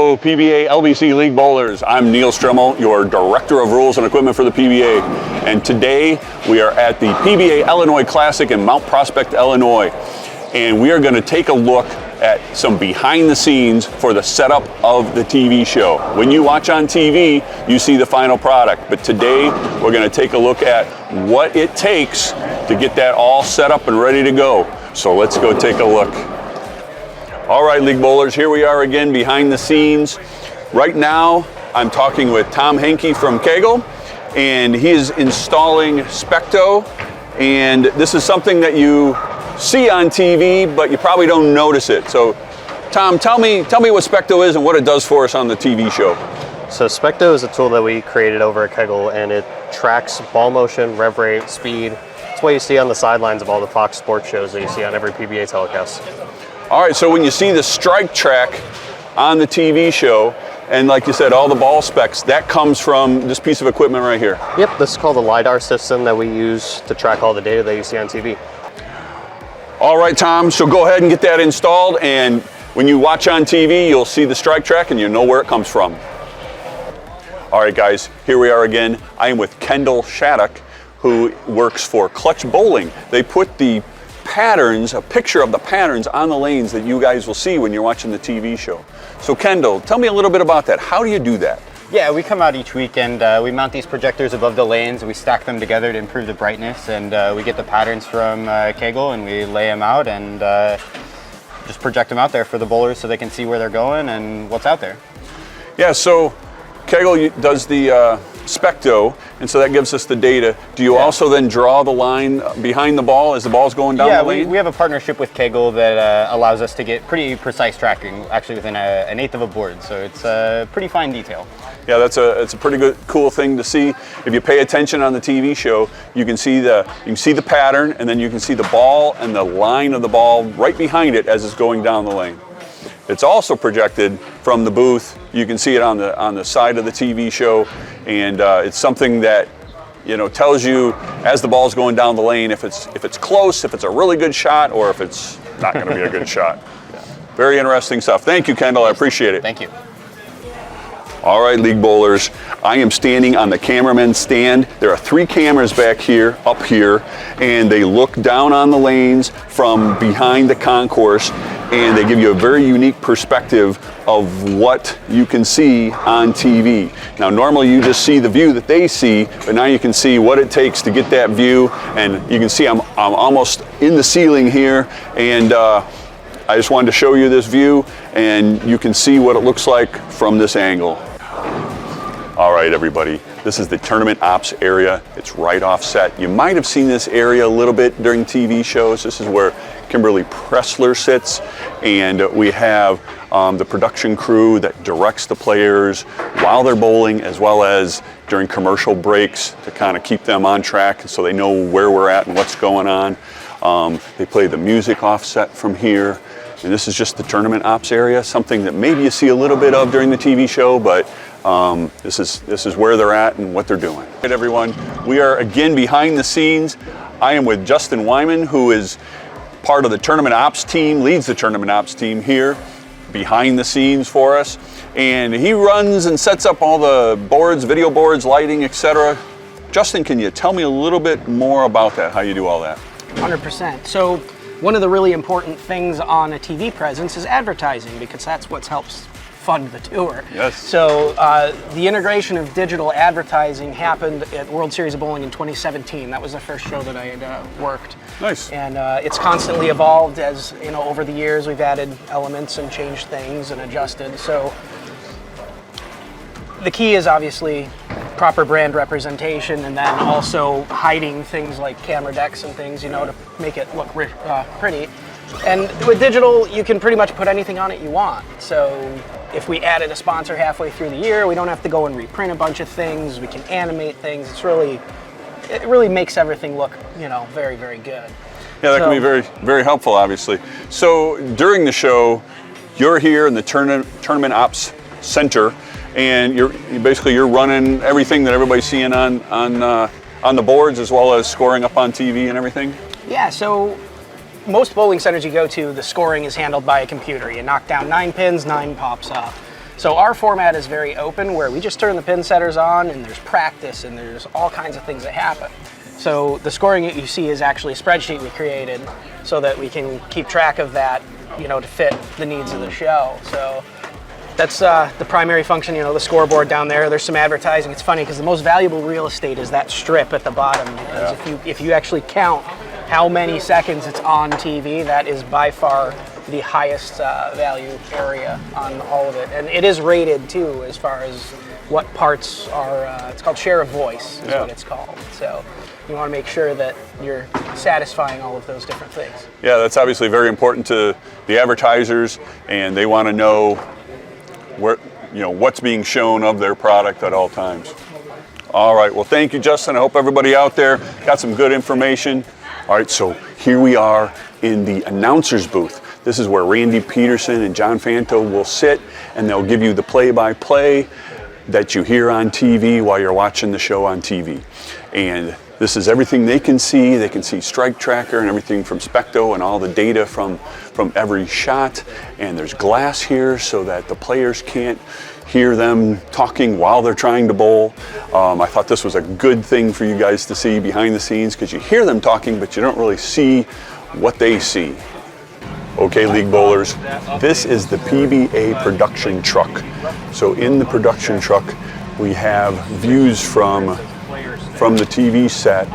Hello, PBA LBC League Bowlers. I'm Neil Stremmel, your Director of Rules and Equipment for the PBA. And today we are at the PBA Illinois Classic in Mount Prospect, Illinois. And we are going to take a look at some behind the scenes for the setup of the TV show. When you watch on TV, you see the final product. But today we're going to take a look at what it takes to get that all set up and ready to go. So let's go take a look. All right, League Bowlers, here we are again behind the scenes. Right now, I'm talking with Tom Henke from Kegel, and he is installing Specto. And this is something that you see on TV, but you probably don't notice it. So, Tom, tell me what Specto is and what it does for us on the TV show. So Specto is a tool that we created over at Kegel, and it tracks ball motion, rev rate, speed. It's what you see on the sidelines of all the Fox Sports shows that you see on every PBA telecast. All right, so when you see the strike track on the TV show, and like you said, all the ball specs, that comes from this piece of equipment right here. Yep, this is called the LiDAR system that we use to track all the data that you see on TV. All right, Tom, so go ahead and get that installed, and when you watch on TV, you'll see the strike track and you know where it comes from. All right, guys, here we are again. I am with Kendall Shattuck, who works for Clutch Bowling. They put the patterns, a picture of the patterns on the lanes that you guys will see when you're watching the TV show. So Kendall, tell me a little bit about that. How do you do that? Yeah, we come out each week and we mount these projectors above the lanes. We stack them together to improve the brightness, and we get the patterns from Kegel and we lay them out and just project them out there for the bowlers so they can see where they're going and what's out there. Yeah, so Kegel does the Specto, and so that gives us the data. Do you also then draw the line behind the ball as the ball's going down the lane? Yeah, we have a partnership with Kegel that allows us to get pretty precise tracking, actually within an eighth of a board, so it's a pretty fine detail. Yeah, it's a pretty good, cool thing to see. If you pay attention on the TV show, you can see the pattern, and then you can see the ball and the line of the ball right behind it as it's going down the lane. It's also projected from the booth. You can see it on the side of the TV show, and it's something that tells you as the ball's going down the lane if it's close, if it's a really good shot, or if it's not going to be a good shot. Yeah. Very interesting stuff. Thank you, Kendall. I appreciate it. Thank you. All right, League Bowlers, I am standing on the cameraman stand. There are 3 cameras back here, up here, and they look down on the lanes from behind the concourse, and they give you a very unique perspective of what you can see on TV. Now, normally you just see the view that they see, but now you can see what it takes to get that view, and you can see I'm almost in the ceiling here, and I just wanted to show you this view, and you can see what it looks like from this angle. All right, everybody, this is the tournament ops area. It's right offset. You might have seen this area a little bit during TV shows. This is where Kimberly Pressler sits, and we have the production crew that directs the players while they're bowling, as well as during commercial breaks to kind of keep them on track so they know where we're at and what's going on. They play the music offset from here. And this is just the tournament ops area, something that maybe you see a little bit of during the TV show, but this is where they're at and what they're doing. All right, everyone, we are again behind the scenes. I am with Justin Wyman, who is part of the tournament ops team, leads the tournament ops team here behind the scenes for us. And he runs and sets up all the boards, video boards, lighting, etc. Justin, can you tell me a little bit more about that, how you do all that? 100%. So one of the really important things on a TV presence is advertising, because that's what helps fund the tour. Yes. So the integration of digital advertising happened at World Series of Bowling in 2017. That was the first show that I had worked. Nice. And it's constantly evolved as, over the years we've added elements and changed things and adjusted. So the key is obviously proper brand representation, and then also hiding things like camera decks and things, to make it look pretty. And with digital, you can pretty much put anything on it you want. So if we added a sponsor halfway through the year, we don't have to go and reprint a bunch of things. We can animate things. It really makes everything look, very, very good. Yeah, that can be very, very helpful, obviously. So during the show, you're here in the tournament ops center, and you're running everything that everybody's seeing on the boards, as well as scoring up on TV and everything? Yeah, so most bowling centers you go to, the scoring is handled by a computer. You knock down 9 pins, 9 pops up. So our format is very open, where we just turn the pin setters on, and there's practice, and there's all kinds of things that happen. So the scoring that you see is actually a spreadsheet we created so that we can keep track of that, you know, to fit the needs of the show. So that's the primary function, you know, the scoreboard down there. There's some advertising. It's funny because the most valuable real estate is that strip at the bottom. Because if you actually count how many seconds it's on TV, that is by far the highest value area on all of it. And it is rated too, as far as what parts are, it's called share of voice is what it's called. So you want to make sure that you're satisfying all of those different things. Yeah, that's obviously very important to the advertisers, and they want to know where, you know, what's being shown of their product at all times. All right, well, thank you, Justin. I hope everybody out there got some good information. All right, so here we are in the announcer's booth. This is where Randy Peterson and John Fanto will sit, and they'll give you the play-by-play that you hear on TV while you're watching the show on TV. And this is everything they can see. They can see strike tracker and everything from Specto and all the data from every shot. And there's glass here so that the players can't hear them talking while they're trying to bowl. I thought this was a good thing for you guys to see behind the scenes, because you hear them talking, but you don't really see what they see. Okay, League Bowlers, this is the PBA production truck. So in the production truck, we have views from the TV set,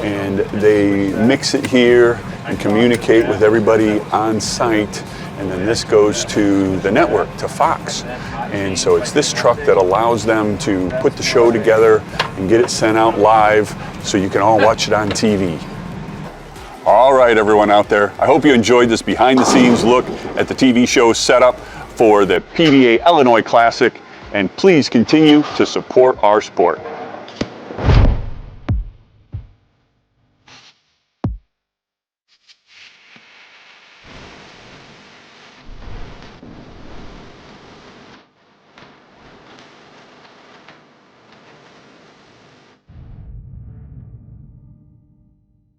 and they mix it here and communicate with everybody on site, and then this goes to the network, to Fox. And so it's this truck that allows them to put the show together and get it sent out live so you can all watch it on TV. All right, everyone out there, I hope you enjoyed this behind-the-scenes look at the TV show setup for the PBA Illinois Classic, and please continue to support our sport.